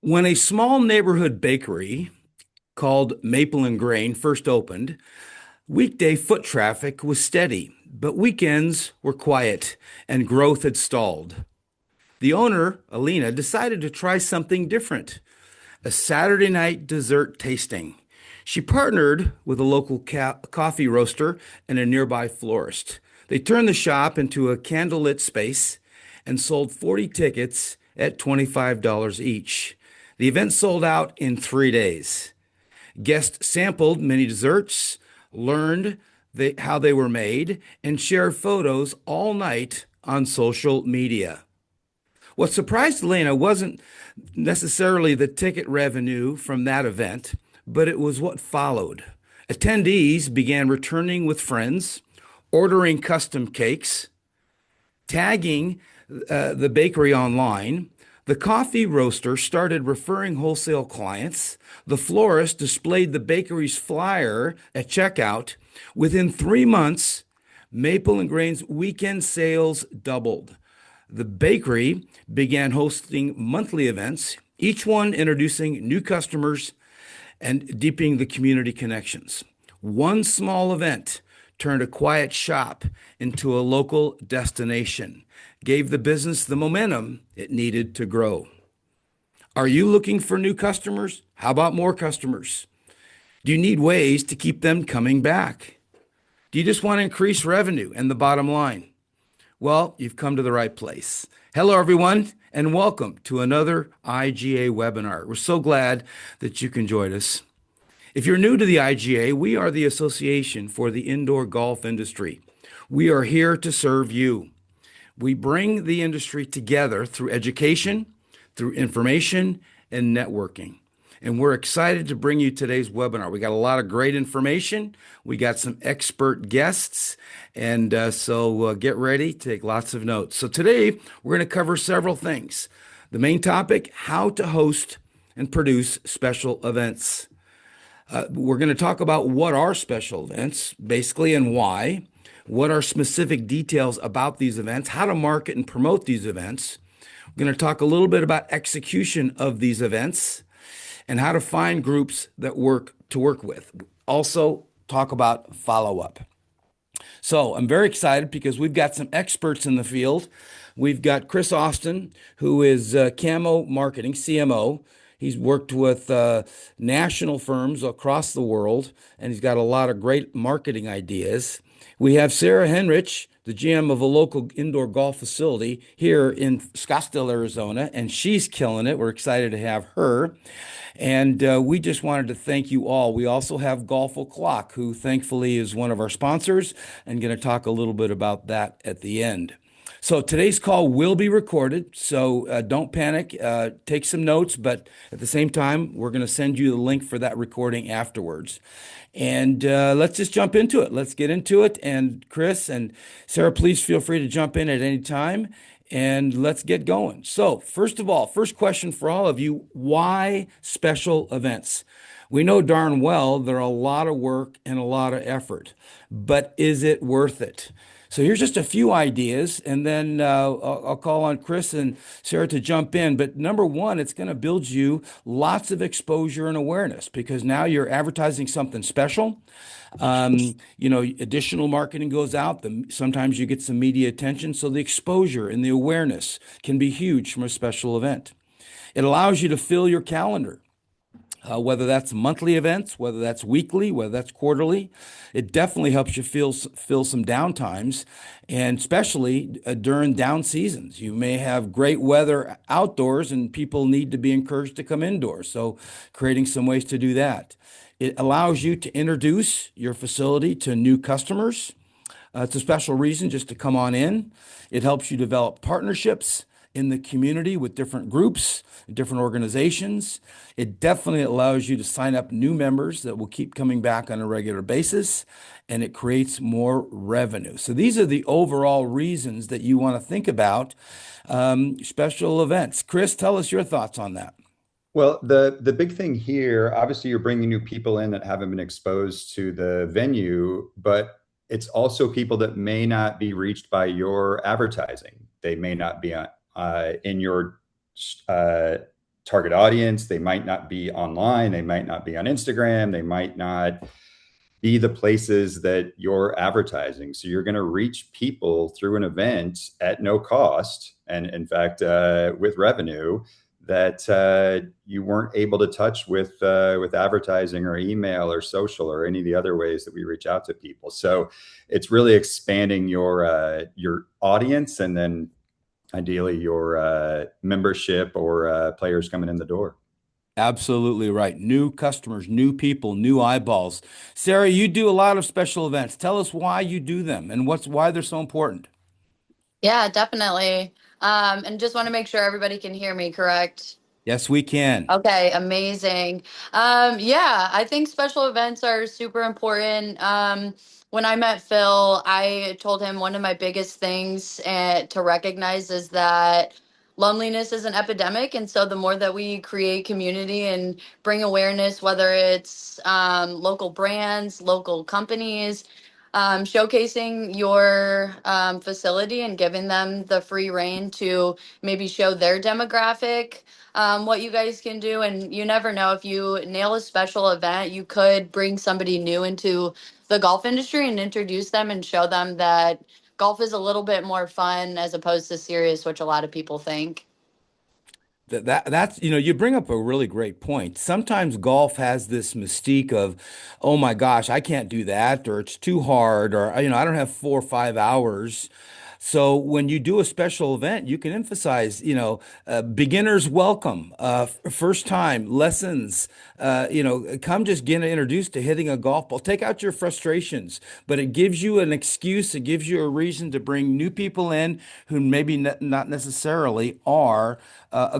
When a small neighborhood bakery called Maple and Grain first opened, weekday foot traffic was steady, but weekends were quiet and growth had stalled. The owner, Alina, decided to try something different, a Saturday night dessert tasting. She partnered with a local coffee roaster and a nearby florist. They turned the shop into a candlelit space and sold 40 tickets at $25 each. The event sold out in 3 days. Guests sampled many desserts, learned how they were made, and shared photos all night on social media. What surprised Elena wasn't necessarily the ticket revenue from that event, but it was what followed. Attendees began returning with friends, ordering custom cakes, tagging the bakery online. The coffee roaster started referring wholesale clients. The florist displayed the bakery's flyer at checkout. Within 3 months, Maple and Grain's weekend sales doubled. The bakery began hosting monthly events, each one introducing new customers and deepening the community connections. One small event turned a quiet shop into a local destination, gave the business the momentum it needed to grow. Are you looking for new customers? How about more customers? Do you need ways to keep them coming back? Do you just want to increase revenue and the bottom line? Well, you've come to the right place. Hello, everyone, and welcome to another IGA webinar. We're so glad that you can join us. If you're new to the IGA, we are the Association for the Indoor Golf Industry. We are here to serve you. We bring the industry together through education, through information, and networking. And we're excited to bring you today's webinar. We got a lot of great information. We got some expert guests. And so get ready, take lots of notes. So today we're going to cover several things. The main topic, how to host and produce special events. We're going to talk about what are special events, basically, and why. What are specific details about these events, how to market and promote these events. We're going to talk a little bit about execution of these events and how to find groups that work with. Also, talk about follow-up. So I'm very excited because we've got some experts in the field. We've got Chris Austin, who is Camo Marketing, CMO. He's worked with national firms across the world, and he's got a lot of great marketing ideas. We have Sarah Henrich, the GM of a local indoor golf facility here in Scottsdale, Arizona, and she's killing it. We're excited to have her. And we just wanted to thank you all. We also have Golf O'Clock, who thankfully is one of our sponsors, and going to talk a little bit about that at the end. So today's call will be recorded, so don't panic. Take some notes, but at the same time, we're going to send you the link for that recording afterwards. And let's just jump into it. Let's get into it. And Chris and Sarah, please feel free to jump in at any time. And let's get going. So first of all, first question for all of you, why special events? We know darn well they're a lot of work and a lot of effort, but is it worth it? So here's just a few ideas, and then I'll call on Chris and Sarah to jump in. But number one, it's going to build you lots of exposure and awareness because now you're advertising something special. Additional marketing goes out. Sometimes you get some media attention. So the exposure and the awareness can be huge from a special event. It allows you to fill your calendar. Whether that's monthly events, whether that's weekly, whether that's quarterly, it definitely helps you fill some downtimes, and especially during down seasons. You may have great weather outdoors and people need to be encouraged to come indoors. So creating some ways to do that. It allows you to introduce your facility to new customers. It's a special reason just to come on in. It helps you develop partnerships in the community with different groups, different organizations. It definitely allows you to sign up new members that will keep coming back on a regular basis, and it creates more revenue. So these are the overall reasons that you want to think about special events. Chris, tell us your thoughts on that. Well, the big thing here, obviously, you're bringing new people in that haven't been exposed to the venue, but it's also people that may not be reached by your advertising. They may not be in your target audience. They might not be online. They might not be on Instagram. They might not be the places that you're advertising. So you're going to reach people through an event at no cost, and in fact, with revenue that you weren't able to touch with advertising or email or social or any of the other ways that we reach out to people. So it's really expanding your audience, and then ideally your membership or players coming in the door. Absolutely right. New customers, new people, new eyeballs. Sarah, you do a lot of special events. Tell us why you do them and why they're so important. Yeah, definitely. And just want to make sure everybody can hear me, correct? Yes, we can. Okay, amazing. Yeah, I think special events are super important. When I met Phil, I told him one of my biggest things to recognize is that loneliness is an epidemic. And so the more that we create community and bring awareness, whether it's local brands, local companies, showcasing your facility and giving them the free reign to maybe show their demographic what you guys can do. And you never know, if you nail a special event, you could bring somebody new into the golf industry and introduce them and show them that golf is a little bit more fun as opposed to serious, which a lot of people think. That's, you bring up a really great point. Sometimes golf has this mystique of, oh my gosh, I can't do that, or it's too hard, or I don't have 4 or 5 hours. So when you do a special event, you can emphasize, beginners welcome, first time lessons, come just get introduced to hitting a golf ball. Take out your frustrations, but it gives you an excuse. It gives you a reason to bring new people in who maybe not necessarily are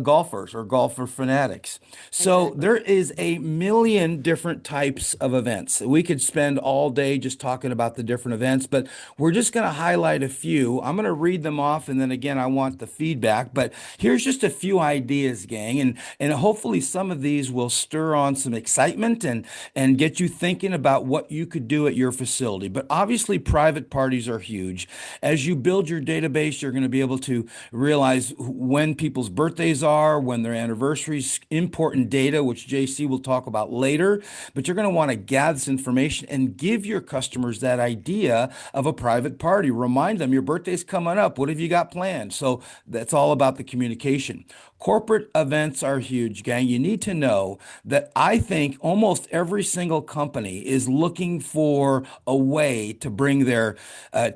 golfers or golfer fanatics. So Exactly. there is a million different types of events. We could spend all day just talking about the different events, but we're just going to highlight a few. I'm going to read them off, and then again, I want the feedback. But here's just a few ideas, gang, and hopefully some of these will stir on some excitement and get you thinking about what you could do at your facility. But obviously, private parties are huge. As you build your database, you're going to be able to realize when people's birthdays are, when their anniversaries, important data, which JC will talk about later. But you're going to want to gather this information and give your customers that idea of a private party. Remind them your birthday's coming up. What have you got planned? So that's all about the communication. Corporate events are huge, gang. You need to know that I think almost every single company is looking for a way to bring their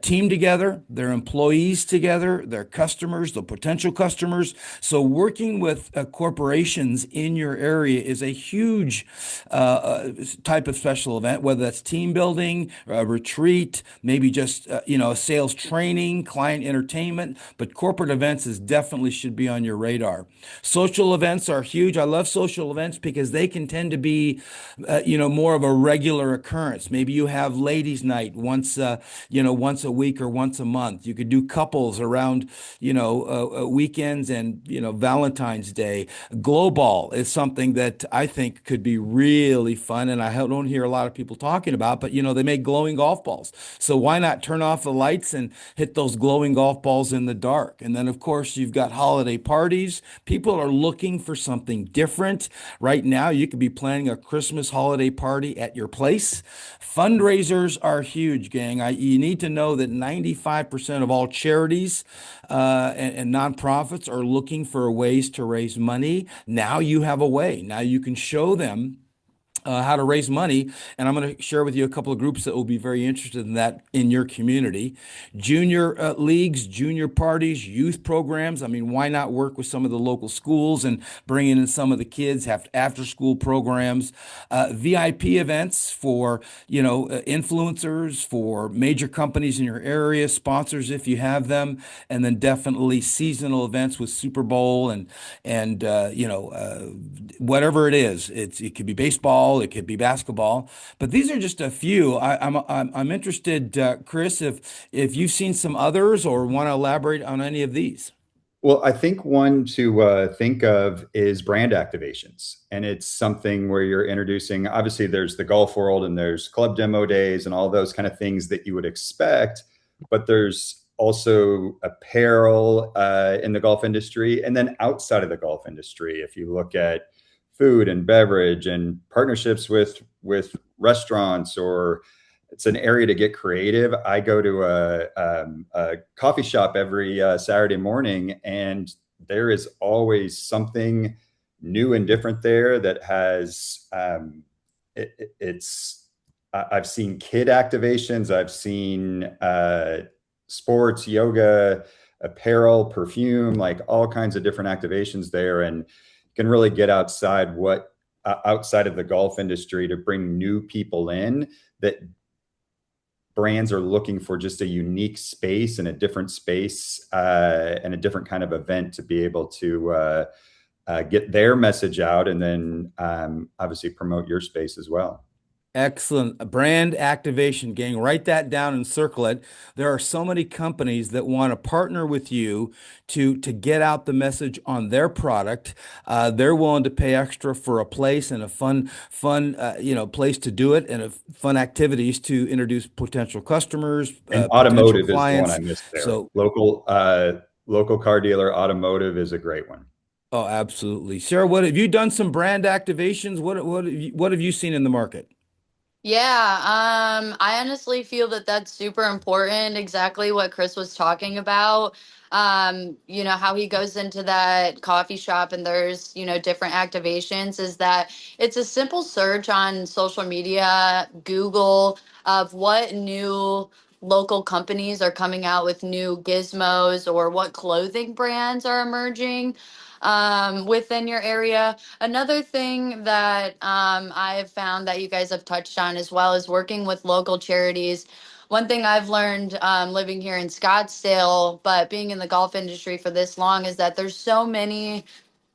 team together, their employees together, their customers, the potential customers. So working with corporations in your area is a huge type of special event, whether that's team building, retreat, maybe just sales training, client entertainment. But corporate events is definitely should be on your radar. Social events are huge. I love social events because they can tend to be, more of a regular occurrence. Maybe you have ladies' night once a week or once a month. You could do couples around, weekends and, Valentine's Day. Glow ball is something that I think could be really fun, and I don't hear a lot of people talking about. But they make glowing golf balls, so why not turn off the lights and hit those glowing golf balls in the dark? And then, of course, you've got holiday parties. People are looking for something different. Right now, you could be planning a Christmas holiday party at your place. Fundraisers are huge, gang. You need to know that 95% of all charities and nonprofits are looking for ways to raise money. Now you have a way. Now you can show them how to raise money. And I'm going to share with you a couple of groups that will be very interested in that in your community. Junior leagues, junior parties, youth programs. I mean, why not work with some of the local schools and bring in some of the kids, have after school programs, VIP events for, influencers, for major companies in your area, sponsors if you have them, and then definitely seasonal events with Super Bowl and whatever it is. It could be baseball, it could be basketball, but these are just a few. I'm interested, Chris, if you've seen some others or want to elaborate on any of these. Well, I think one to think of is brand activations. And it's something where you're introducing, obviously, there's the golf world and there's club demo days and all those kind of things that you would expect. But there's also apparel in the golf industry. And then outside of the golf industry, if you look at food and beverage and partnerships with restaurants, or it's an area to get creative. I go to a coffee shop every Saturday morning, and there is always something new and different there that has it's I've seen kid activations, I've seen sports, yoga, apparel, perfume, like all kinds of different activations there, and can really get outside of the golf industry to bring new people in that brands are looking for just a unique space and a different space and a different kind of event to be able to get their message out, and then obviously promote your space as well. Excellent. Brand activation, gang. Write that down and circle it. There are so many companies that want to partner with you to get out the message on their product. They're willing to pay extra for a place and a fun place to do it, and fun activities to introduce potential customers, And potential automotive is the one I clients. missed there. So, Local car dealer automotive is a great one. oh, absolutely. Sarah, what have you done some brand activations? What have you seen in the market? Yeah, I honestly feel that that's super important. Exactly what Chris was talking about. How he goes into that coffee shop and there's, different activations is that it's a simple search on social media, Google, of what new local companies are coming out with new gizmos or what clothing brands are emerging within your area. Another thing that I've found that you guys have touched on as well is working with local charities. One thing I've learned living here in Scottsdale, but being in the golf industry for this long, is that there's so many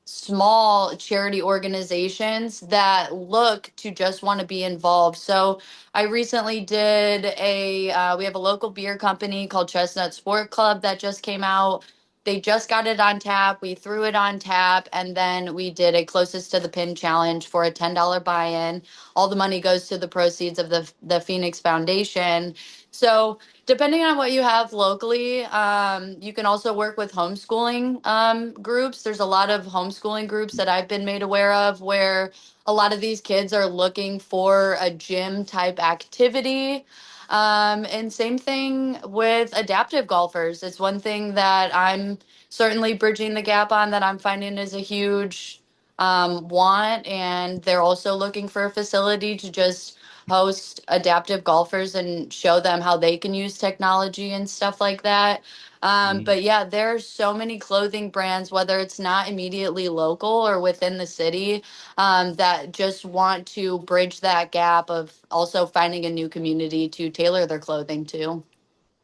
small charity organizations that look to just want to be involved. So I recently we have a local beer company called Chestnut Sport Club that just came out. They just got it on tap. We threw it on tap, and then we did a closest to the pin challenge for a $10 buy-in. All the money goes to the proceeds of the Phoenix Foundation. So depending on what you have locally, you can also work with homeschooling groups. There's a lot of homeschooling groups that I've been made aware of where a lot of these kids are looking for a gym type activity. And same thing with adaptive golfers. It's one thing that I'm certainly bridging the gap on that I'm finding is a huge want. And they're also looking for a facility to just host adaptive golfers and show them how they can use technology and stuff like that. But yeah, there's so many clothing brands, whether it's not immediately local or within the city, that just want to bridge that gap of also finding a new community to tailor their clothing to.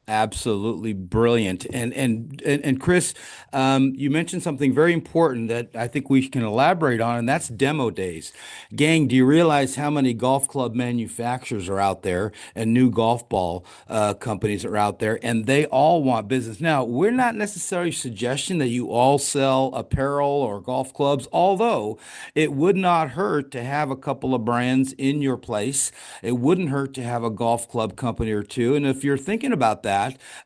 Absolutely brilliant. And Chris, you mentioned something very important that I think we can elaborate on, and that's demo days. Gang, do you realize how many golf club manufacturers are out there and new golf ball companies are out there, and they all want business? Now, we're not necessarily suggesting that you all sell apparel or golf clubs, although it would not hurt to have a couple of brands in your place. It wouldn't hurt to have a golf club company or two. And if you're thinking about that,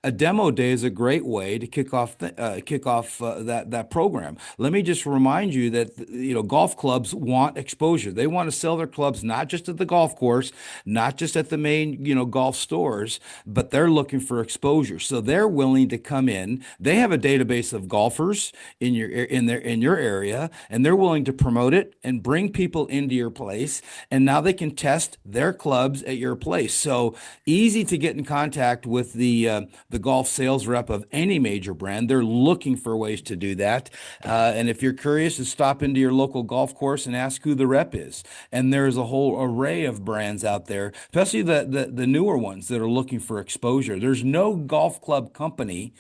a demo day is a great way to kick off that program. Let me just remind you that golf clubs want exposure. They want to sell their clubs not just at the golf course, not just at the main golf stores, but they're looking for exposure. So they're willing to come in. They have a database of golfers in your area, and they're willing to promote it and bring people into your place. And now they can test their clubs at your place. So easy to get in contact with the golf sales rep of any major brand. They're looking for ways to do that. And if you're curious, just stop into your local golf course and ask who the rep is. And there's a whole array of brands out there, especially the newer ones that are looking for exposure. There's no golf club company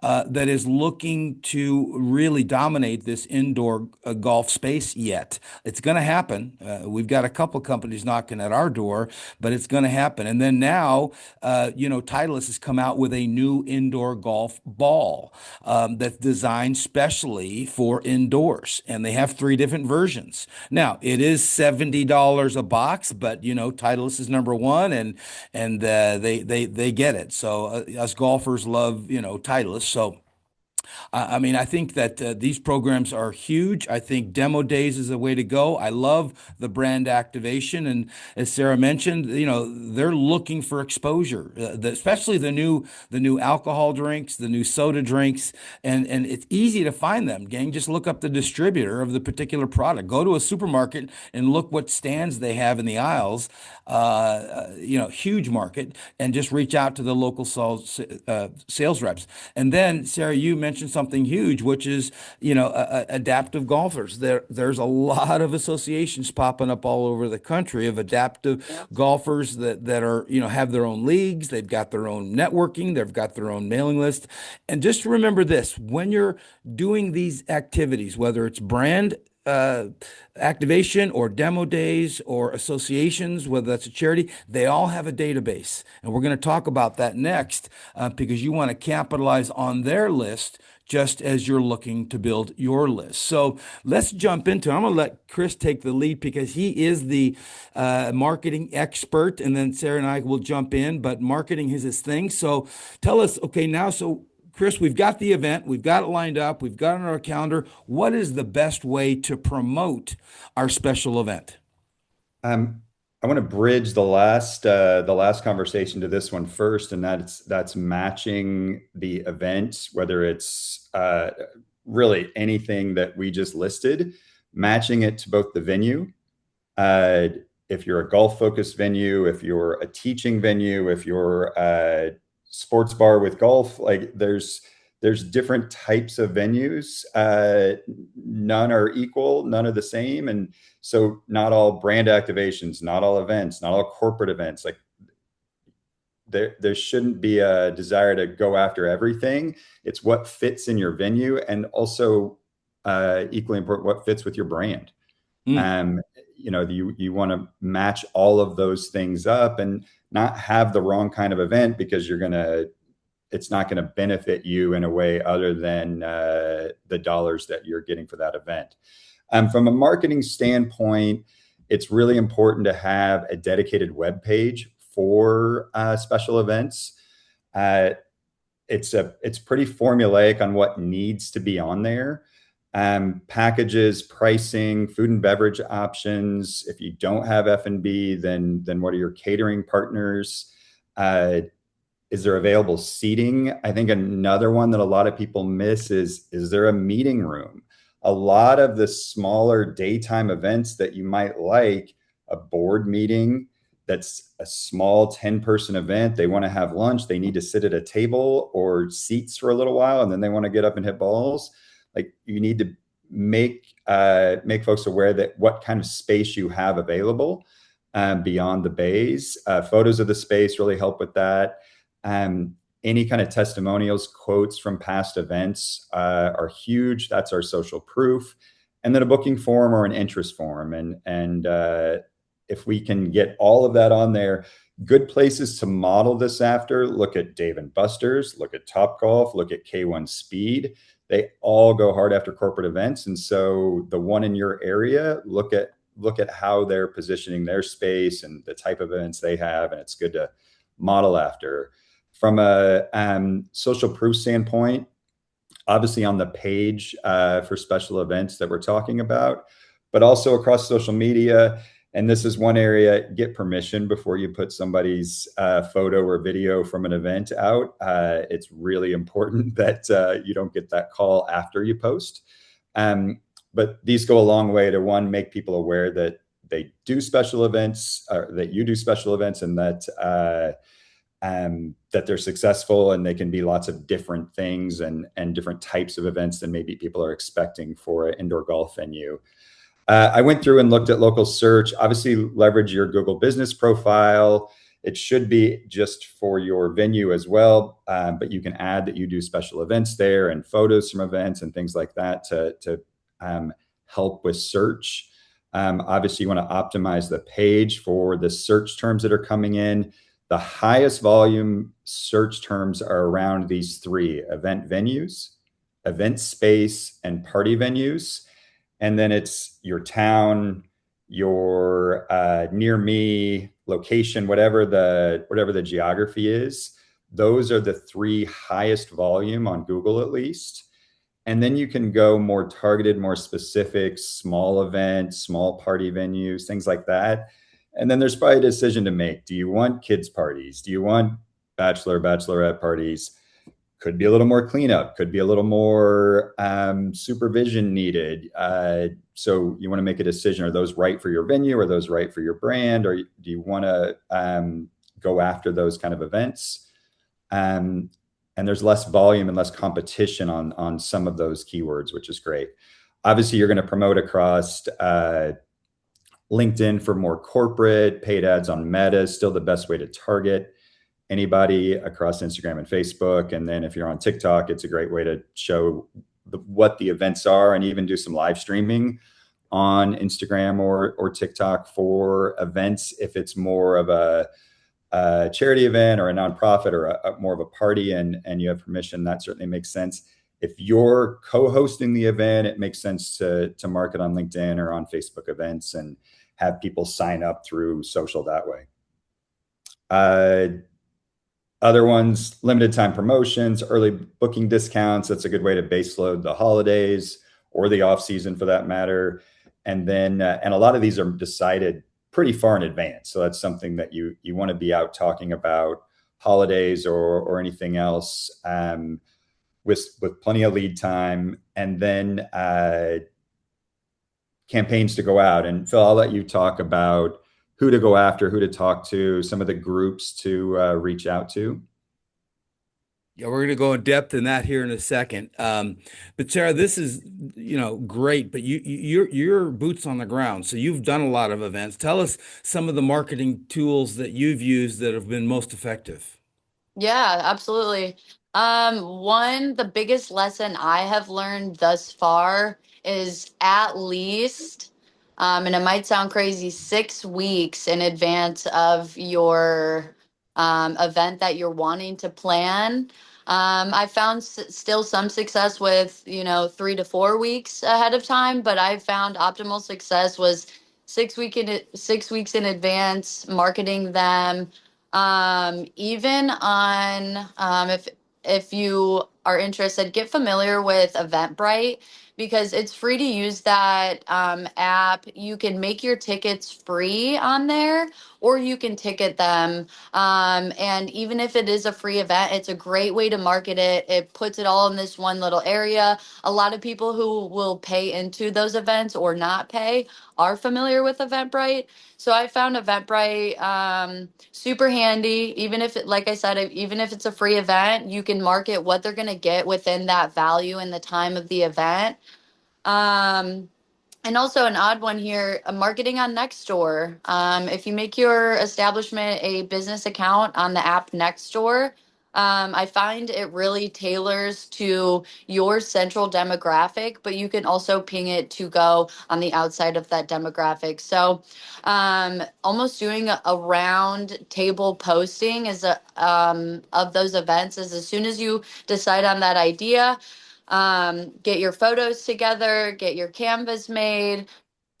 that is looking to really dominate this indoor golf space yet. It's going to happen. We've got a couple companies knocking at our door, but it's going to happen. And then now, Titleist has come out out with a new indoor golf ball that's designed specially for indoors, and they have three different versions. Now, it is $70 a box, but Titleist is number one, and they get it. So us golfers love Titleist. So I mean, I think that these programs are huge. I think demo days is the way to go. I love the brand activation, and as Sarah mentioned, they're looking for exposure, especially the new alcohol drinks, the new soda drinks, and it's easy to find them. Gang, just look up the distributor of the particular product. Go to a supermarket and look what stands they have in the aisles. Huge market, and just reach out to the local sales reps. And then, Sarah, you mentioned something huge, which is, adaptive golfers. There's a lot of associations popping up all over the country of adaptive golfers that are, have their own leagues. They've got their own networking. They've got their own mailing list. And just remember this, when you're doing these activities, whether it's brand uh, activation or demo days or associations, whether that's a charity, they all have a database. And we're going to talk about that next because you want to capitalize on their list just as you're looking to build your list. So let's jump into it. I'm going to let Chris take the lead because he is the marketing expert, and then Sarah and I will jump in, but marketing is his thing. So tell us, okay, now, so Chris, we've got the event, we've got it lined up, we've got it on our calendar. What is the best way to promote our special event? Um, I want to bridge the last conversation to this one first, and that's matching the event, whether it's really anything that we just listed, matching it to both the venue. Uh, if you're a golf focused venue, if you're a teaching venue, if you're a sports bar with golf, like there's different types of venues. None are equal, none are the same, and so not all brand activations, not all events, not all corporate events. Like there shouldn't be a desire to go after everything. It's what fits in your venue, and also equally important, what fits with your brand. Mm, Um, you want to match all of those things up and not have the wrong kind of event because it's not going to benefit you in a way other than the dollars that you're getting for that event. From a marketing standpoint, it's really important to have a dedicated web page for special events. Uh, it's pretty formulaic on what needs to be on there. Packages, pricing, food and beverage options. If you don't have F&B, then what are your catering partners? Is there available seating? I think another one that a lot of people miss is there a meeting room? A lot of the smaller daytime events that you might like, a board meeting that's a small 10-person event, they want to have lunch, they need to sit at a table or seats for a little while, and then they want to get up and hit balls. Like, you need to make folks aware that what kind of space you have available beyond the bays. Photos of the space really help with that. Any kind of testimonials, quotes from past events are huge. That's our social proof. And then a booking form or an interest form. And if we can get all of that on there, good places to model this after, look at Dave and Buster's, look at Topgolf, look at K1 Speed. They all go hard after corporate events. And so the one in your area, look at how they're positioning their space and the type of events they have. And it's good to model after. From a social proof standpoint, obviously on the page for special events that we're talking about, but also across social media. And this is one area, get permission before you put somebody's photo or video from an event out. It's really important that you don't get that call after you post. But these go a long way to, one, make people aware that they do special events, or that you do special events, and that they're successful, and they can be lots of different things and different types of events than maybe people are expecting for an indoor golf venue. I went through and looked at local search. Obviously, leverage your Google business profile. It should be just for your venue as well, but you can add that you do special events there and photos from events and things like that to help with search. Obviously, you want to optimize the page for the search terms that are coming in. The highest volume search terms are around these three: event venues, event space, and party venues. And then it's your town, your near me location, whatever the geography is. Those are the three highest volume on Google, at least. And then you can go more targeted, more specific, small events, small party venues, things like that. And then there's probably a decision to make. Do you want kids' parties? Do you want bachelorette parties? Could be a little more cleanup, could be a little more supervision needed. So you want to make a decision. Are those right for your venue? Are those right for your brand? Or do you want to go after those kind of events? Um, and there's less volume and less competition on some of those keywords, which is great. Obviously, you're going to promote across LinkedIn for more corporate. Paid ads on Meta is still the best way to target anybody across Instagram and Facebook. And then if you're on TikTok, it's a great way to show what the events are, and even do some live streaming on Instagram or TikTok for events. If it's more of a charity event or a nonprofit or more of a party, and you have permission, that certainly makes sense. If you're co-hosting the event, it makes sense to market on LinkedIn or on Facebook events and have people sign up through social that way. Other ones, limited time promotions, early booking discounts. That's a good way to base load the holidays or the off season for that matter. And then, and a lot of these are decided pretty far in advance. So that's something that you want to be out talking about holidays or anything else with plenty of lead time. And then campaigns to go out. And Phil, I'll let you talk about who to go after, who to talk to, some of the groups to reach out to. Yeah, we're going to go in depth in that here in a second. But Sarah, this is, great, but you're boots on the ground. So you've done a lot of events. Tell us some of the marketing tools that you've used that have been most effective. Yeah, absolutely. The biggest lesson I have learned thus far is at least, and it might sound crazy, 6 weeks in advance of your event that you're wanting to plan. I found still some success with, 3 to 4 weeks ahead of time, but I found optimal success was 6 weeks in advance, marketing them even on if you are interested, get familiar with Eventbrite because it's free to use that app. You can make your tickets free on there, or you can ticket them. And even if it is a free event, it's a great way to market it. It puts it all in this one little area. A lot of people who will pay into those events or not pay are familiar with Eventbrite. So I found Eventbrite super handy. Even if, like I said, even if it's a free event, you can market what they're going to get within that value and the time of the event. Um, and also an odd one here, marketing on Nextdoor. If you make your establishment a business account on the app Nextdoor, I find it really tailors to your central demographic, but you can also ping it to go on the outside of that demographic. So almost doing a round table posting is of those events is as soon as you decide on that idea, get your photos together, get your canvas made,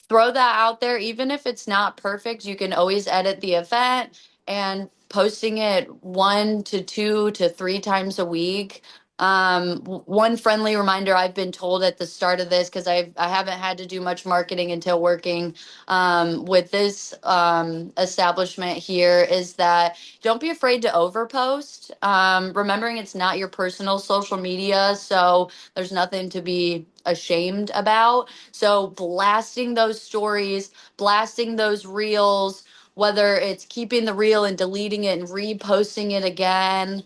throw that out there. Even if it's not perfect, you can always edit the event and posting it 1 to 2 to 3 times a week. One friendly reminder I've been told at the start of this, because I haven't had to do much marketing until working with this establishment here, is that don't be afraid to overpost. Remembering it's not your personal social media, so there's nothing to be ashamed about. So blasting those stories, blasting those reels, whether it's keeping the reel and deleting it and reposting it again.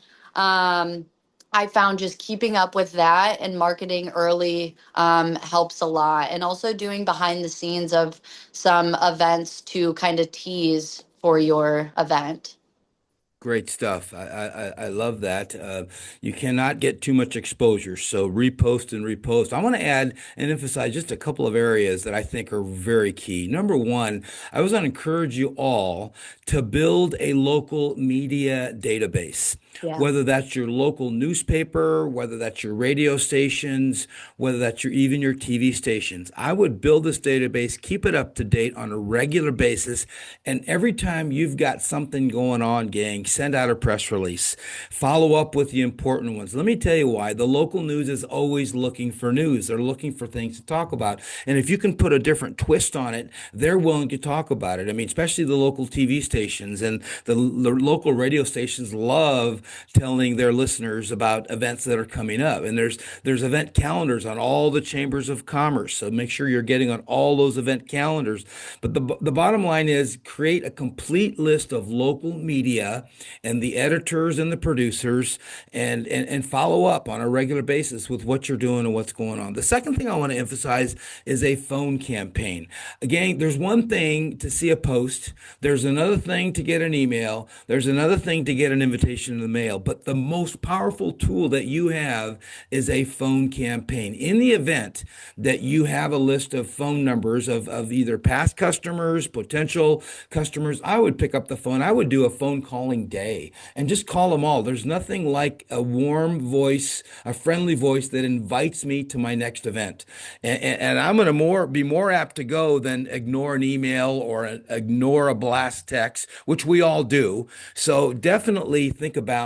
I found just keeping up with that and marketing early helps a lot. And also doing behind the scenes of some events to kind of tease for your event. Great stuff. I love that. You cannot get too much exposure, so repost and repost. I want to add and emphasize just a couple of areas that I think are very key. Number one, I was going to encourage you all to build a local media database, Yeah. whether that's your local newspaper, whether that's your radio stations, whether that's even your TV stations. I would build this database, keep it up to date on a regular basis, and every time you've got something going on, gang, send out a press release. Follow up with the important ones. Let me tell you why. The local news is always looking for news. They're looking for things to talk about. And if you can put a different twist on it, they're willing to talk about it. I mean, especially the local TV stations and the local radio stations love telling their listeners about events that are coming up. And there's event calendars on all the chambers of commerce. So make sure you're getting on all those event calendars. But the bottom line is create a complete list of local media and the editors and the producers and follow up on a regular basis with what you're doing and what's going on. The second thing I want to emphasize is a phone campaign. Again, there's one thing to see a post, there's another thing to get an email, there's another thing to get an invitation in the mail, but the most powerful tool that you have is a phone campaign. In the event that you have a list of phone numbers of either past customers, potential customers, I would pick up the phone. I would do a phone calling day and just call them all. There's nothing like a warm voice, a friendly voice that invites me to my next event. And I'm going to be more apt to go than ignore an email or ignore a blast text, which we all do. So definitely think about,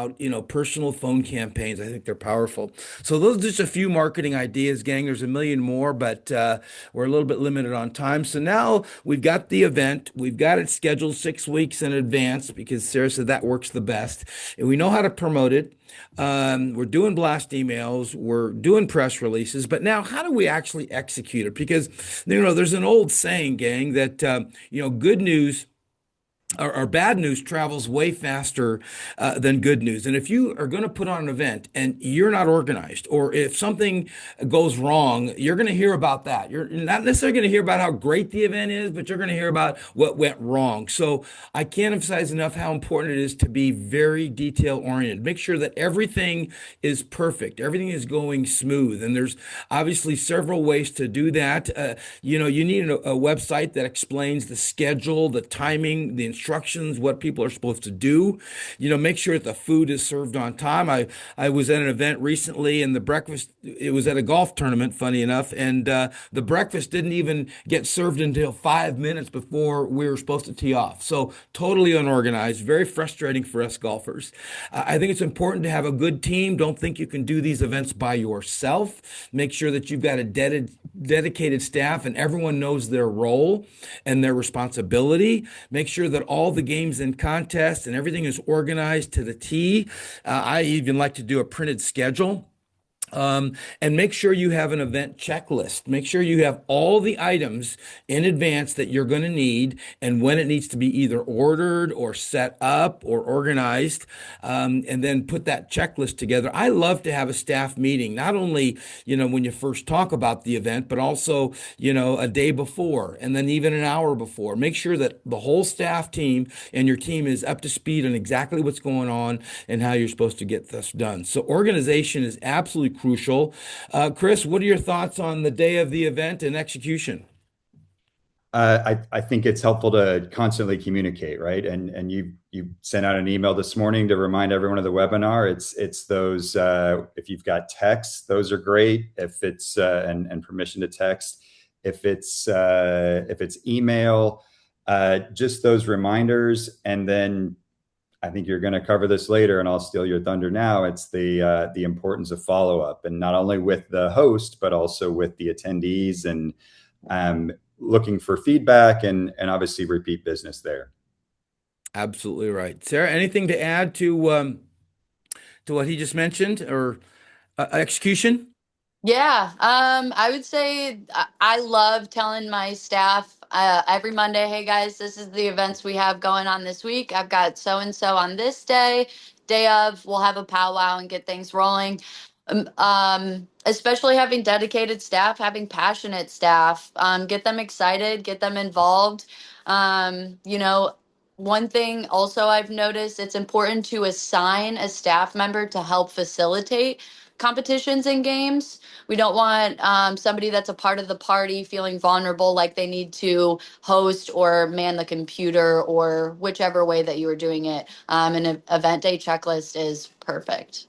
personal phone campaigns. I think they're powerful. So those are just a few marketing ideas, gang. There's a million more, but we're a little bit limited on time. So now we've got the event. We've got it scheduled 6 weeks in advance because Sarah said that works the best. And we know how to promote it. We're doing blast emails, we're doing press releases, but now how do we actually execute it? Because, there's an old saying, gang, that, good news or bad news travels way faster than good news. And if you are going to put on an event and you're not organized, or if something goes wrong, you're going to hear about that. You're not necessarily going to hear about how great the event is, but you're going to hear about what went wrong. So I can't emphasize enough how important it is to be very detail oriented. Make sure that everything is perfect, everything is going smooth. And there's obviously several ways to do that. You need a website that explains the schedule, the timing, the instructions, what people are supposed to do. Make sure that the food is served on time. I was at an event recently, and the breakfast, it was at a golf tournament, funny enough, and the breakfast didn't even get served until 5 minutes before we were supposed to tee off. So totally unorganized, very frustrating for us golfers. I think it's important to have a good team. Don't think you can do these events by yourself. Make sure that you've got a dedicated staff and everyone knows their role and their responsibility. Make sure that all the games and contests and everything is organized to the T. I even like to do a printed schedule. And make sure you have an event checklist. Make sure you have all the items in advance that you're going to need and when it needs to be either ordered or set up or organized. And then put that checklist together. I love to have a staff meeting, not only, when you first talk about the event, but also, a day before and then even an hour before. Make sure that the whole staff team and your team is up to speed on exactly what's going on and how you're supposed to get this done. So organization is absolutely crucial. Chris, what are your thoughts on the day of the event and execution? I think it's helpful to constantly communicate, right? And you sent out an email this morning to remind everyone of the webinar. It's those if you've got text, those are great. If it's and permission to text, if it's email, just those reminders. And then I think you're going to cover this later, and I'll steal your thunder now. It's the importance of follow up, and not only with the host, but also with the attendees, and looking for feedback and obviously repeat business there. Absolutely right. Sarah, anything to add to what he just mentioned or execution? Yeah, I would say I love telling my staff every Monday, hey guys, this is the events we have going on this week. I've got so and so on this day. Day of, we'll have a powwow and get things rolling. Especially having dedicated staff, having passionate staff, get them excited, get them involved. You know, One thing also I've noticed, it's important to assign a staff member to help facilitate competitions and games. We don't want somebody that's a part of the party feeling vulnerable, like they need to host or man the computer or whichever way that you are doing it. An event day checklist is perfect.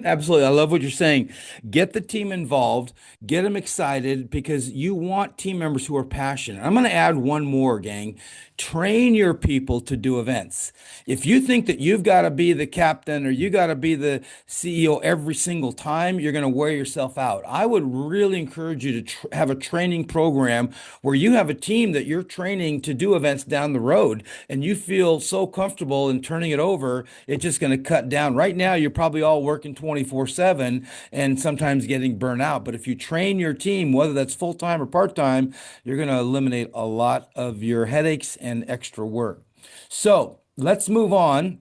Absolutely. I love what you're saying. Get the team involved, get them excited because you want team members who are passionate. I'm going to add one more, gang. Train your people to do events. If you think that you've got to be the captain or you got to be the CEO every single time, you're going to wear yourself out. I would really encourage you to have a training program where you have a team that you're training to do events down the road and you feel so comfortable in turning it over, it's just going to cut down. Right now, you're probably all working 24/7 and sometimes getting burnt out. But if you train your team, whether that's full time or part time, you're going to eliminate a lot of your headaches and extra work. So let's move on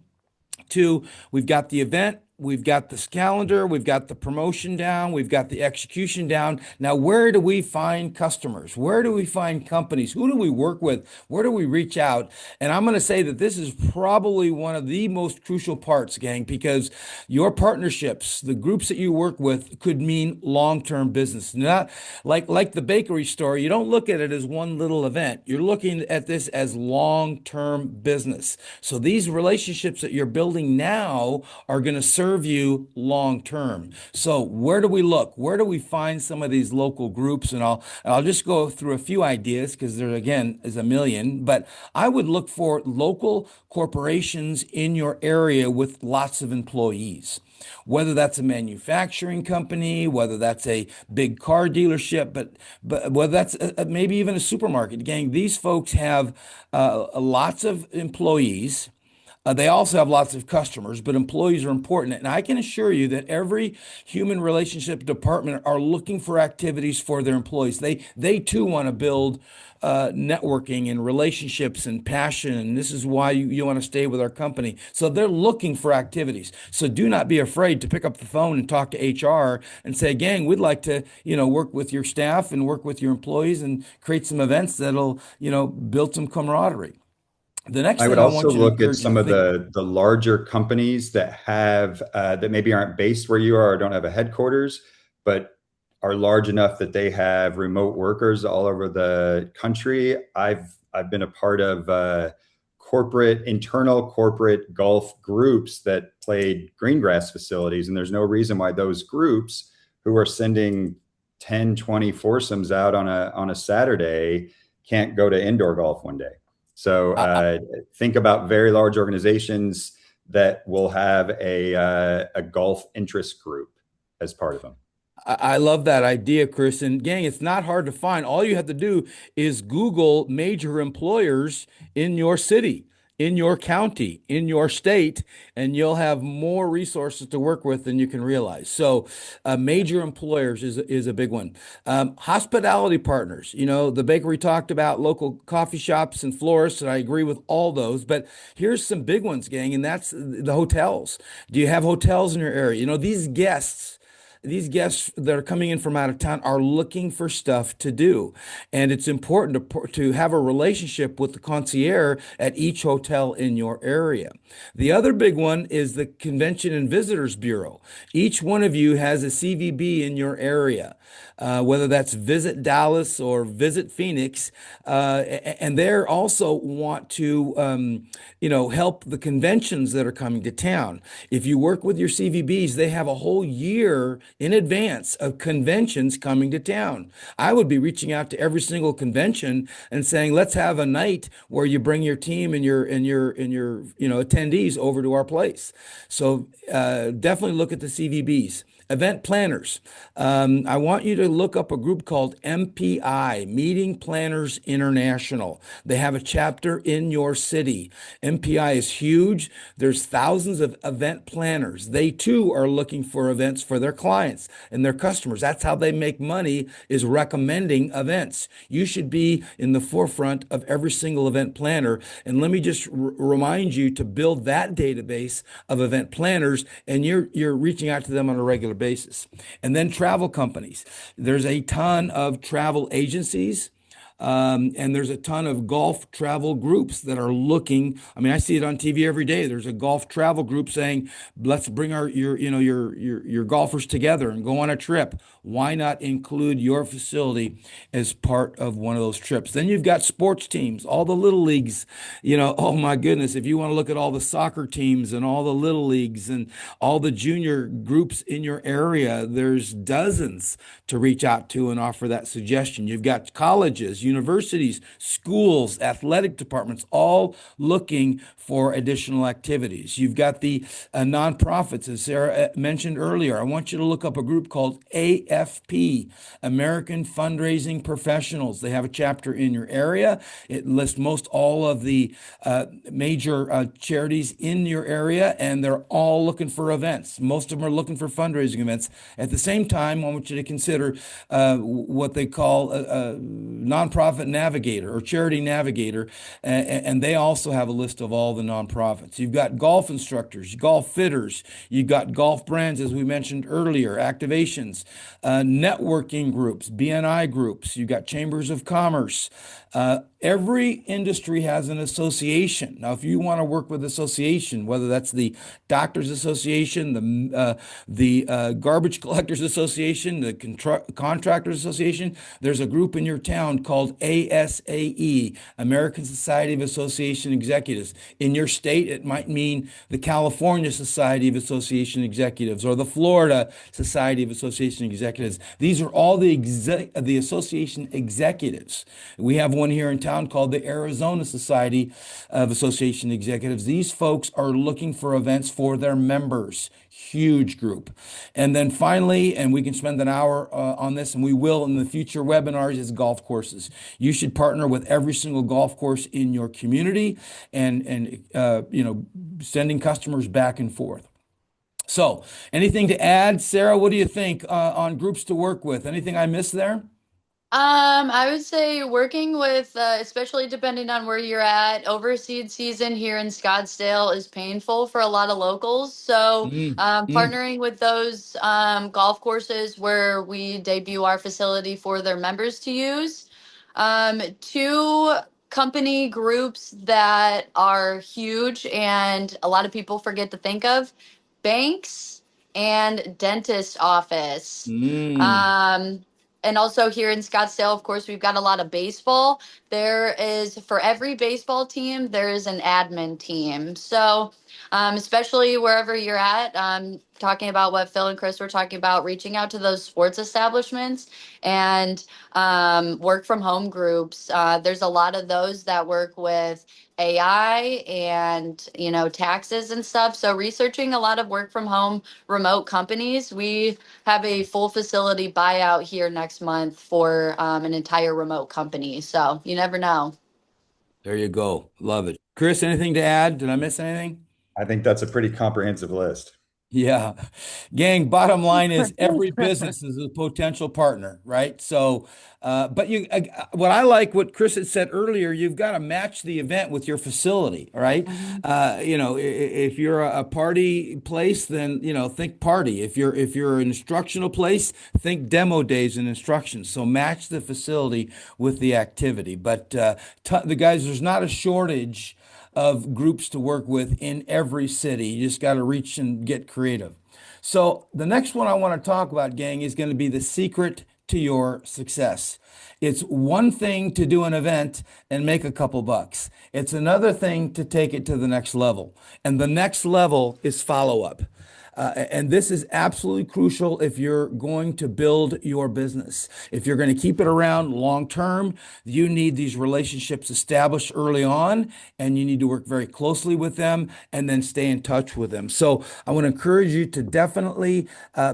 to we've got the event, we've got this calendar, we've got the promotion down, we've got the execution down. Now, where do we find customers? Where do we find companies? Who do we work with? Where do we reach out? And I'm going to say that this is probably one of the most crucial parts, gang, because your partnerships, the groups that you work with could mean long-term business. Not like the bakery store, you don't look at it as one little event. You're looking at this as long-term business. So these relationships that you're building now are going to serve you long term. So where do we look? Where do we find some of these local groups? And I'll just go through a few ideas because there again is a million, but I would look for local corporations in your area with lots of employees. Whether that's a manufacturing company, whether that's a big car dealership, but whether that's maybe even a supermarket. Gang, these folks have lots of employees. They also have lots of customers, but employees are important. And I can assure you that every human relationship department are looking for activities for their employees. They too want to build networking and relationships and passion. And this is why you want to stay with our company. So they're looking for activities. So do not be afraid to pick up the phone and talk to HR and say, gang, we'd like to, work with your staff and work with your employees and create some events that'll, build some camaraderie. The next I would thing I also want you to look at encourage you some to of think. the larger companies that have that maybe aren't based where you are or don't have a headquarters, but are large enough that they have remote workers all over the country. I've been a part of internal corporate golf groups that played green grass facilities, and there's no reason why those groups who are sending 10, 20 foursomes out on a Saturday can't go to indoor golf one day. So think about very large organizations that will have a golf interest group as part of them. I love that idea, Chris. And gang, it's not hard to find. All you have to do is Google major employers in your city, in your county, in your state, and you'll have more resources to work with than you can realize. So, major employers is a big one. Hospitality partners, the bakery talked about local coffee shops and florists, and I agree with all those. But here's some big ones, gang, and that's the hotels. Do you have hotels in your area? These guests that are coming in from out of town are looking for stuff to do. And it's important to have a relationship with the concierge at each hotel in your area. The other big one is the Convention and Visitors Bureau. Each one of you has a CVB in your area, whether that's Visit Dallas or Visit Phoenix. And they also want to, help the conventions that are coming to town. If you work with your CVBs, they have a whole year in advance of conventions coming to town. I would be reaching out to every single convention and saying, let's have a night where you bring your team and your attendees over to our place. So definitely look at the CVBs. Event planners. I want you to look up a group called MPI, Meeting Planners International. They have a chapter in your city. MPI is huge. There's thousands of event planners. They too are looking for events for their clients and their customers. That's how they make money, is recommending events. You should be in the forefront of every single event planner. And let me just remind you to build that database of event planners, and you're reaching out to them on a regular basis. And then travel companies. There's a ton of travel agencies. And there's a ton of golf travel groups that are looking. I mean, I see it on TV every day. There's a golf travel group saying, "Let's bring your golfers together and go on a trip." Why not include your facility as part of one of those trips? Then you've got sports teams, all the little leagues. Oh my goodness, if you want to look at all the soccer teams and all the little leagues and all the junior groups in your area, there's dozens to reach out to and offer that suggestion. You've got colleges, universities, schools, athletic departments, all looking for additional activities. You've got the nonprofits, as Sarah mentioned earlier. I want you to look up a group called AFP, American Fundraising Professionals. They have a chapter in your area. It lists most all of the major charities in your area, and they're all looking for events. Most of them are looking for fundraising events. At the same time, I want you to consider what they call a nonprofit navigator or charity navigator, and they also have a list of all the nonprofits. You've got golf instructors, golf fitters, you've got golf brands, as we mentioned earlier, activations, networking groups, BNI groups, you've got chambers of commerce. Every industry has an association. Now, if you want to work with association, whether that's the Doctors Association, the Garbage Collectors Association, the Contractors Association, there's a group in your town called ASAE, American Society of Association Executives. In your state, it might mean the California Society of Association Executives or the Florida Society of Association Executives. These are all the association executives. We have one here in town called the Arizona Society of Association Executives. These folks are looking for events for their members. Huge group. And then finally, and we can spend an hour on this, and we will in the future webinars, is golf courses. You should partner with every single golf course in your community and sending customers back and forth. So, anything to add, Sarah? What do you think on groups to work with? Anything I missed there? I would say working with, especially depending on where you're at, overseed season here in Scottsdale is painful for a lot of locals. So, Mm, mm. partnering with those golf courses where we debut our facility for their members to use. Two company groups that are huge and a lot of people forget to think of: banks and dentist office. Mm. Um, and also here in Scottsdale, of course, we've got a lot of baseball. There is, for every baseball team, there is an admin team. So, especially wherever you're at, talking about what Phil and Chris were talking about, reaching out to those sports establishments and work from home groups. There's a lot of those that work with AI and taxes and stuff. So researching a lot of work from home remote companies. We have a full facility buyout here next month for an entire remote company. So you never know. There you go. Love it. Chris, anything to add? Did I miss anything? I think that's a pretty comprehensive list. Yeah. Gang, bottom line is every business is a potential partner, right? So, but what I like what Chris had said earlier, you've got to match the event with your facility, right? Mhm. If you're a party place, then, think party. If you're an instructional place, think demo days and instructions. So match the facility with the activity. But the guys, there's not a shortage of groups to work with in every city. You just got to reach and get creative. So the next one I want to talk about, gang, is going to be the secret to your success. It's one thing to do an event and make a couple bucks. It's another thing to take it to the next level. And the next level is follow up. And this is absolutely crucial if you're going to build your business. If you're going to keep it around long term, you need these relationships established early on, and you need to work very closely with them and then stay in touch with them. So I want to encourage you to definitely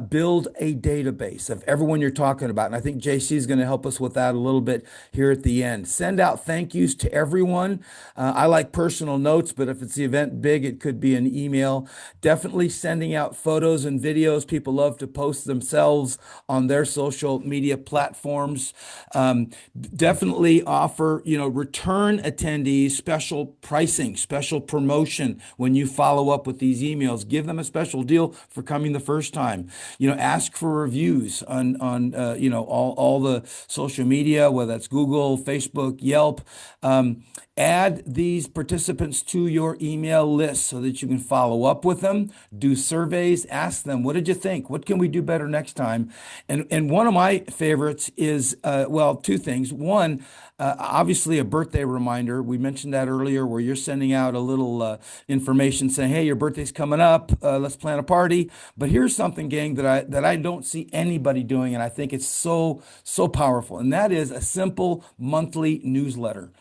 build a database of everyone you're talking about. And I think JC is going to help us with that a little bit here at the end. Send out thank yous to everyone. I like personal notes, but if it's the event big, it could be an email. Definitely sending out about photos and videos. People love to post themselves on their social media platforms. Definitely offer, return attendees special pricing, special promotion when you follow up with these emails. Give them a special deal for coming the first time. Ask for reviews on all the social media, whether that's Google, Facebook, Yelp. Add these participants to your email list so that you can follow up with them, do surveys, ask them, what did you think? What can we do better next time? And one of my favorites is, well, two things. One, obviously a birthday reminder. We mentioned that earlier, where you're sending out a little information saying, "Hey, your birthday's coming up. Let's plan a party." But here's something, gang, that I don't see anybody doing, and I think it's so powerful, and that is a simple monthly newsletter.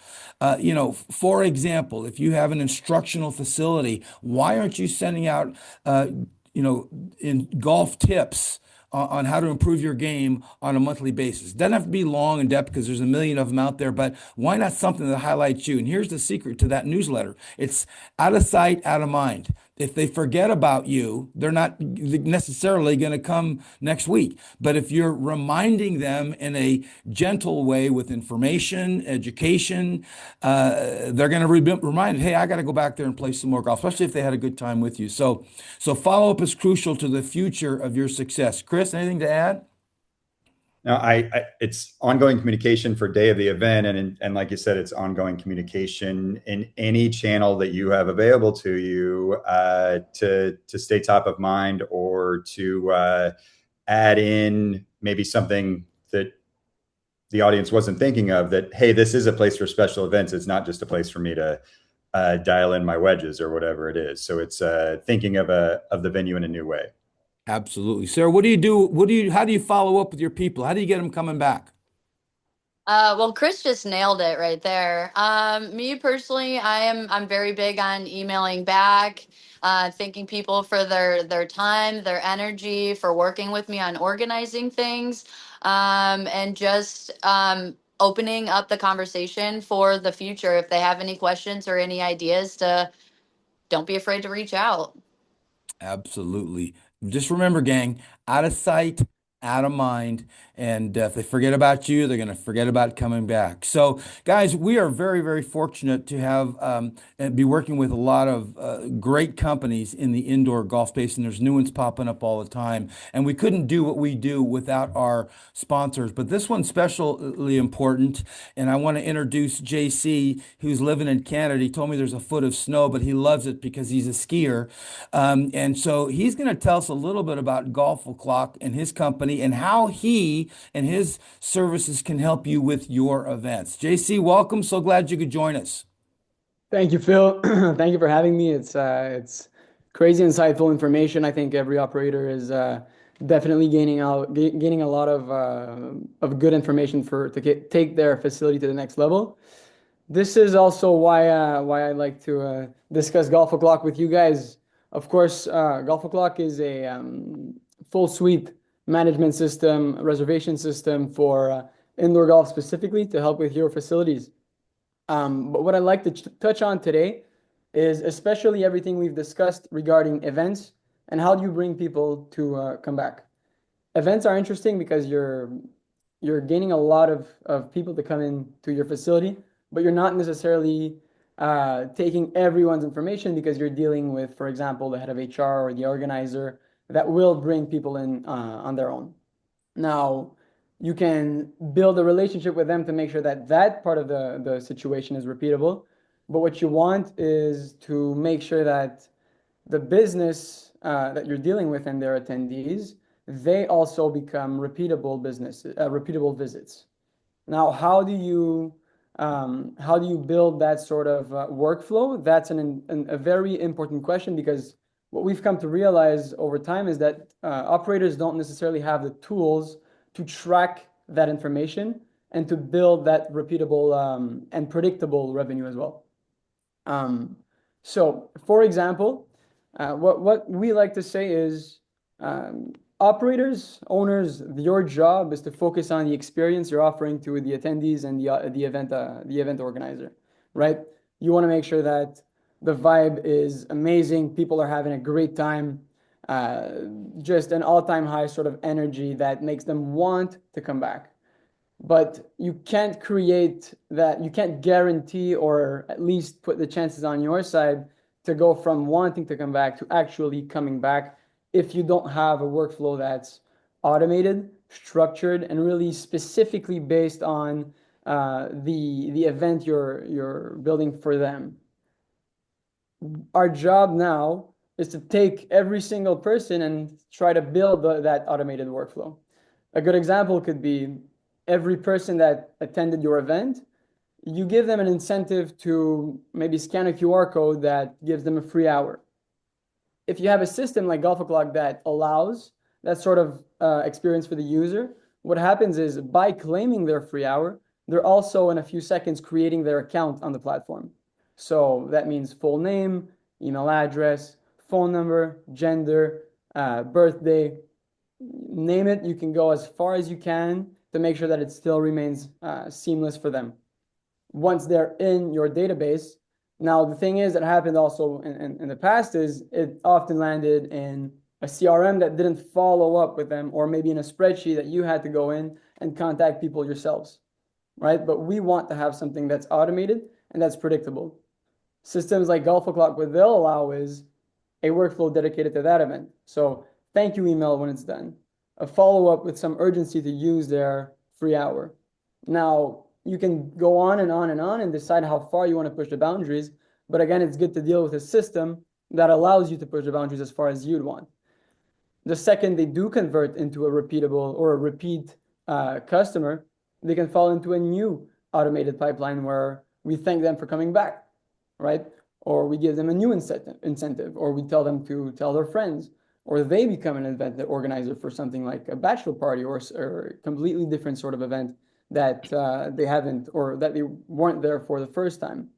For example, if you have an instructional facility, why aren't you sending out, in golf tips on how to improve your game on a monthly basis? Doesn't have to be long and depth because there's a million of them out there, but why not something that highlights you? And here's the secret to that newsletter. It's out of sight, out of mind. If they forget about you, they're not necessarily going to come next week. But if you're reminding them in a gentle way with information, education, they're going to remind, hey, I got to go back there and play some more golf, especially if they had a good time with you. So follow up is crucial to the future of your success. Chris, anything to add? No, it's ongoing communication for day of the event, and like you said, it's ongoing communication in any channel that you have available to you, to stay top of mind, or to add in maybe something that the audience wasn't thinking of. That, hey, this is a place for special events. It's not just a place for me to dial in my wedges or whatever it is. So it's thinking of the venue in a new way. Absolutely. Sarah, what do you do? How do you follow up with your people? How do you get them coming back? Well, Chris just nailed it right there. Me personally, I'm very big on emailing back, thanking people for their time, their energy, for working with me on organizing things, and just opening up the conversation for the future. If they have any questions or any ideas, to don't be afraid to reach out. Absolutely. Just remember, gang, out of sight, out of mind. And if they forget about you, they're going to forget about coming back. So, guys, we are very, very fortunate to have and be working with a lot of great companies in the indoor golf space, and there's new ones popping up all the time. And we couldn't do what we do without our sponsors. But this one's especially important. And I want to introduce JC, who's living in Canada. He told me there's a foot of snow, but he loves it because he's a skier. And so he's going to tell us a little bit about Golf O'Clock and his company and how he and his services can help you with your events. JC, welcome. So glad you could join us. Thank you, Phil. Thank you for having me. It's crazy insightful information. I think every operator is definitely gaining a lot of good information take their facility to the next level. This is also why I like to discuss Golf O'Clock with you guys. Of course, Golf O'Clock is a full suite management system, reservation system for indoor golf specifically to help with your facilities. But what I'd like to touch on today is especially everything we've discussed regarding events and how do you bring people to come back. Events are interesting because you're gaining a lot of people to come in to your facility, but you're not necessarily taking everyone's information because you're dealing with, for example, the head of HR or the organizer that will bring people in on their own. Now, you can build a relationship with them to make sure that that part of the situation is repeatable. But what you want is to make sure that the business that you're dealing with and their attendees, they also become repeatable repeatable visits. Now, how do you build that sort of workflow? That's a very important question, because what we've come to realize over time is that operators don't necessarily have the tools to track that information and to build that repeatable and predictable revenue as well. So, for example, what we like to say is operators, owners, your job is to focus on the experience you're offering to the attendees and the event organizer, right? You want to make sure that the vibe is amazing. People are having a great time. uh, just an all-time high sort of energy that makes them want to come back. But you can't create that, you can't guarantee or at least put the chances on your side to go from wanting to come back to actually coming back if you don't have a workflow that's automated, structured, and really specifically based on the event you're building for them. Our job now is to take every single person and try to build that automated workflow. A good example could be every person that attended your event, you give them an incentive to maybe scan a QR code that gives them a free hour. If you have a system like Golf O'Clock that allows that sort of experience for the user, what happens is by claiming their free hour, they're also in a few seconds creating their account on the platform. So that means full name, email address, phone number, gender, birthday, name it. You can go as far as you can to make sure that it still remains seamless for them. Once they're in your database, now the thing is that happened also in the past is it often landed in a CRM that didn't follow up with them, or maybe in a spreadsheet that you had to go in and contact people yourselves, right? But we want to have something that's automated and that's predictable. Systems like Golf O'Clock, what they'll allow is a workflow dedicated to that event. So thank you email when it's done, a follow-up with some urgency to use their free hour. Now, you can go on and on and on and decide how far you want to push the boundaries. But again, it's good to deal with a system that allows you to push the boundaries as far as you'd want. The second they do convert into a repeatable or a repeat customer, they can fall into a new automated pipeline where we thank them for coming back, right? Or we give them a new incentive, or we tell them to tell their friends, or they become an event organizer for something like a bachelor party or a completely different sort of event that they haven't or that they weren't there for the first time.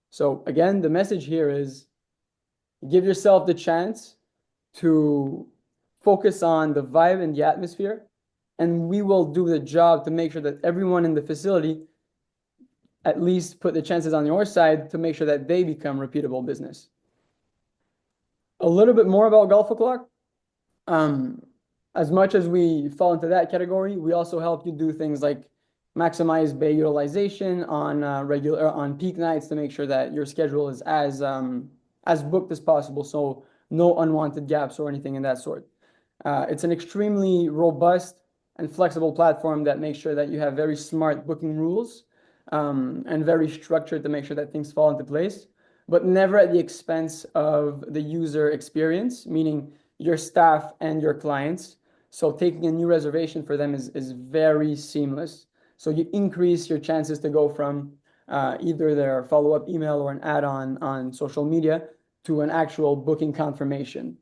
So again, the message here is give yourself the chance to focus on the vibe and the atmosphere, and we will do the job to make sure that everyone in the facility at least put the chances on your side to make sure that they become repeatable business. A little bit more about Golf O'Clock. As much as we fall into that category, we also help you do things like maximize bay utilization on peak nights to make sure that your schedule is as booked as possible, so no unwanted gaps or anything in that sort. It's an extremely robust and flexible platform that makes sure that you have very smart booking rules and very structured to make sure that things fall into place, but never at the expense of the user experience, meaning your staff and your clients. So taking a new reservation for them is very seamless. So you increase your chances to go from either their follow-up email or an add-on on social media to an actual booking confirmation.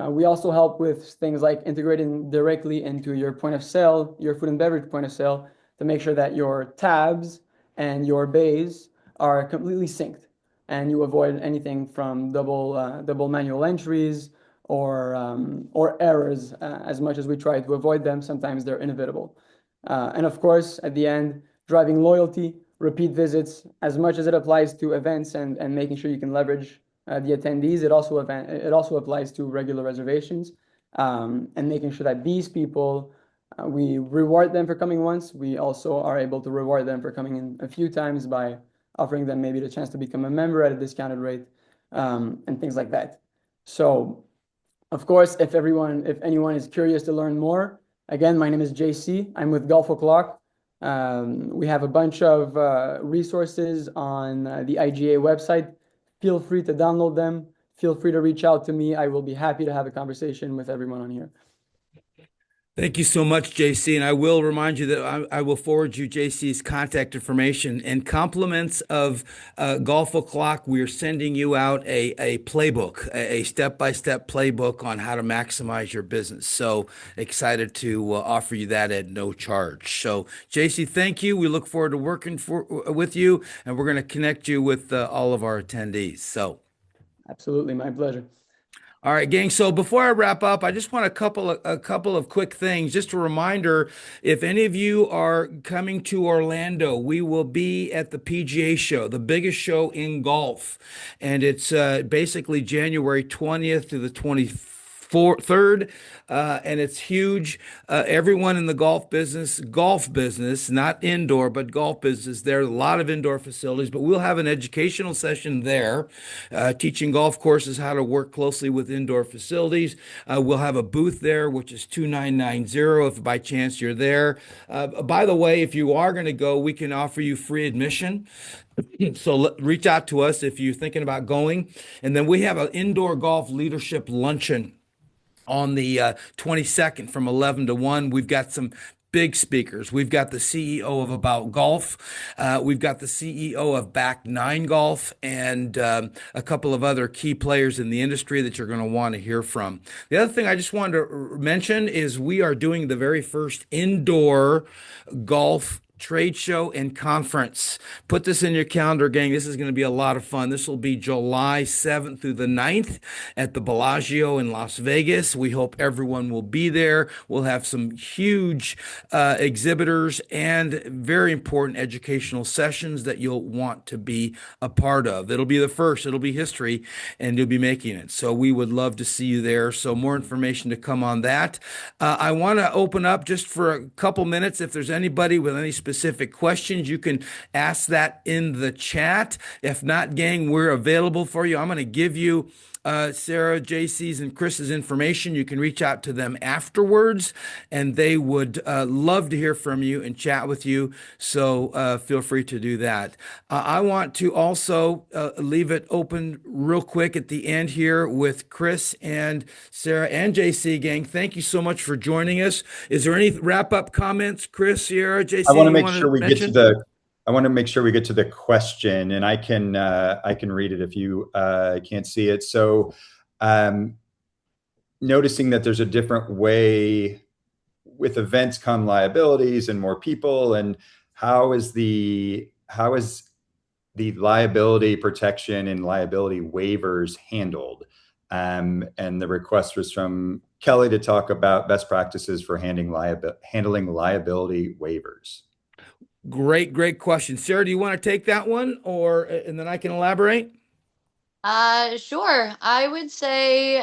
We also help with things like integrating directly into your point of sale, your food and beverage point of sale, to make sure that your tabs and your bays are completely synced, and you avoid anything from double manual entries or errors. As much as we try to avoid them, sometimes they're inevitable. And of course, at the end, driving loyalty, repeat visits, as much as it applies to events and making sure you can leverage the attendees, it also applies to regular reservations, and making sure that these people, we reward them for coming once. We also are able to reward them for coming in a few times by offering them maybe the chance to become a member at a discounted rate, and things like that. So, of course, if anyone is curious to learn more, again, my name is JC. I'm with Golf O'Clock. We have a bunch of resources on the IGA website. Feel free to download them. Feel free to reach out to me. I will be happy to have a conversation with everyone on here. Thank you so much, JC. And I will remind you that I will forward you JC's contact information. And compliments of Golf O'Clock, we are sending you out a playbook, a step-by-step playbook on how to maximize your business. So excited to offer you that at no charge. So JC, thank you. We look forward to working with you, and we're going to connect you with all of our attendees. So. Absolutely, my pleasure. All right, gang. So before I wrap up, I just want a couple of quick things. Just a reminder, if any of you are coming to Orlando, we will be at the PGA show, the biggest show in golf. And it's basically January 20th to the 24th. third, and it's huge. Everyone in the golf business, not indoor, but golf business, there are a lot of indoor facilities, but we'll have an educational session there, teaching golf courses how to work closely with indoor facilities. We'll have a booth there, which is 2990 if by chance you're there. By the way, if you are going to go, we can offer you free admission. So reach out to us if you're thinking about going. And then we have an indoor golf leadership luncheon on the 22nd from 11 to 1. We've got some big speakers. We've got the CEO of About Golf. We've got the CEO of Back Nine Golf and a couple of other key players in the industry that you're going to want to hear from. The other thing I just wanted to mention is we are doing the very first indoor golf trade show and conference. Put this in your calendar, gang. This is going to be a lot of fun. This will be July 7th through the 9th at the Bellagio in Las Vegas. We hope everyone will be there. We'll have some huge exhibitors and very important educational sessions that you'll want to be a part of. It'll be the first, it'll be history, and you'll be making it. So we would love to see you there. So more information to come on that. I want to open up just for a couple minutes. If there's anybody with any specific questions, you can ask that in the chat. If not, gang, we're available for you. I'm going to give you Sarah, JC's, and Chris's information. You can reach out to them afterwards, and they would love to hear from you and chat with you. So feel free to do that. I want to also leave it open real quick at the end here with Chris and Sarah and JC, gang. Thank you so much for joining us. Is there any wrap-up comments, Chris, Sierra, JC? I want to you make want sure we mention? get to the. I want to make sure we get to the question, and I can read it if you can't see it. So, noticing that there's a different way with events come liabilities and more people, and how is the liability protection and liability waivers handled? And the request was from Kelly to talk about best practices for handling liability waivers. Great question. Sarah, do you want to take that one and then I can elaborate? Sure. I would say,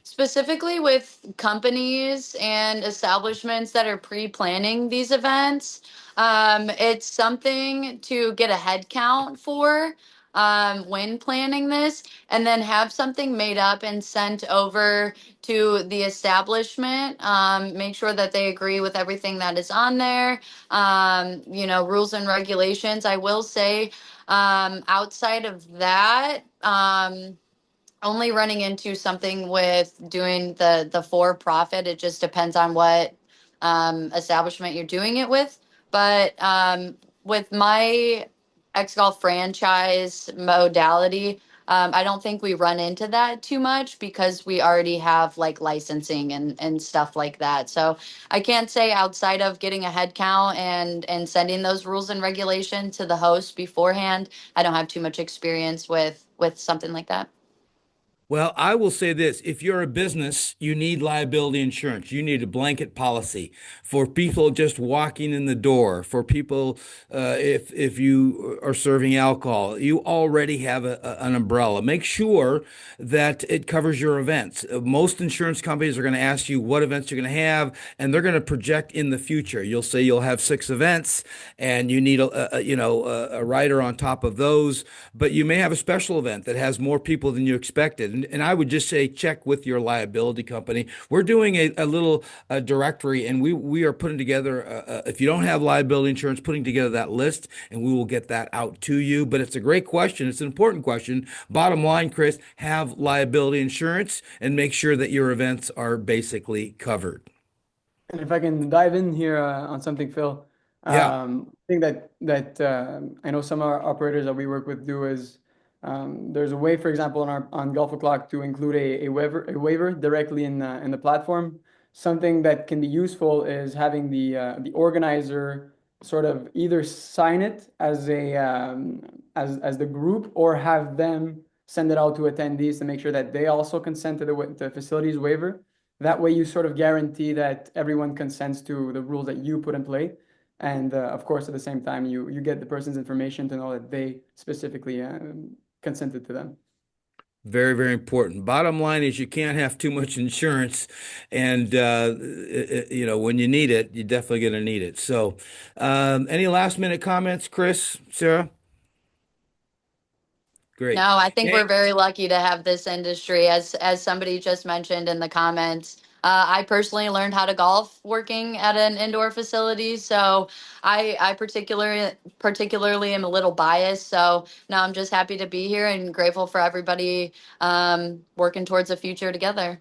specifically with companies and establishments that are pre-planning these events, it's something to get a head count for, when planning this, and then have something made up and sent over to the establishment. Make sure that they agree with everything that is on there. Rules and regulations. I will say, outside of that, only running into something with doing the for profit. It just depends on what establishment you're doing it with. But with my X Golf franchise modality, I don't think we run into that too much because we already have like licensing and stuff like that. So I can't say outside of getting a head count and sending those rules and regulations to the host beforehand, I don't have too much experience with something like that. Well, I will say this. If you're a business, you need liability insurance. You need a blanket policy for people just walking in the door, for people, if you are serving alcohol, you already have an umbrella. Make sure that it covers your events. Most insurance companies are going to ask you what events you're going to have, and they're going to project in the future. You'll say you'll have 6 events, and you need a rider on top of those, but you may have a special event that has more people than you expected. And I would just say check with your liability company. We're doing a little directory, and we are putting together, if you don't have liability insurance, putting together that list, and we will get that out to you. But it's a great question. It's an important question. Bottom line, Chris, have liability insurance and make sure that your events are basically covered. And if I can dive in here on something, Phil, Yeah. I think that I know some of our operators that we work with do is there's a way, for example, on Golf O'Clock to include a waiver directly in the platform. Something that can be useful is having the organizer sort of either sign it as as the group, or have them send it out to attendees to make sure that they also consent to the facilities waiver. That way, you sort of guarantee that everyone consents to the rules that you put in play. And of course, at the same time, you get the person's information to know that they specifically consented to them. Very, very important. Bottom line is you can't have too much insurance, and when you need it, you're definitely going to need it. So, any last minute comments, Chris, Sarah? Great. No, I think we're Hey, very lucky to have this industry. As somebody just mentioned in the comments, I personally learned how to golf working at an indoor facility, so I particularly am a little biased. So now I'm just happy to be here and grateful for everybody working towards a future together.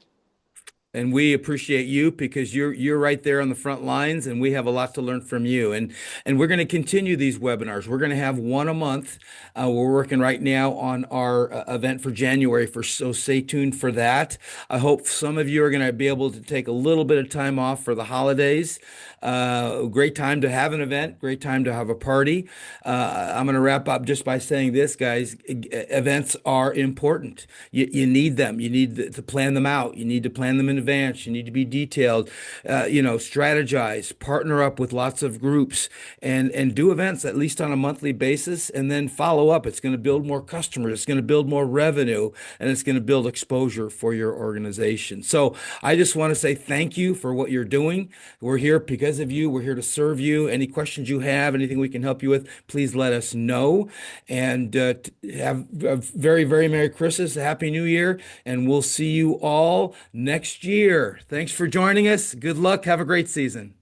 and we appreciate you because you're right there on the front lines, and we have a lot to learn from you. And we're going to continue these webinars. We're going to have one a month. We're working right now on our event for January, so stay tuned for that. I hope some of you are going to be able to take a little bit of time off for the holidays. Great time to have an event. Great time to have a party. I'm going to wrap up just by saying this, guys. Events are important. You need them. You need to plan them out. You need to plan them in advance. You need to be detailed. Strategize, partner up with lots of groups, and do events at least on a monthly basis, and then follow up. It's going to build more customers. It's going to build more revenue, and it's going to build exposure for your organization. So I just want to say thank you for what you're doing. We're here because of you. We're here to serve you. Any questions you have, anything we can help you with, please let us know. And have a very, very Merry Christmas, a Happy New Year, and we'll see you all next year. Thanks for joining us. Good luck. Have a great season.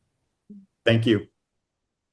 Thank you.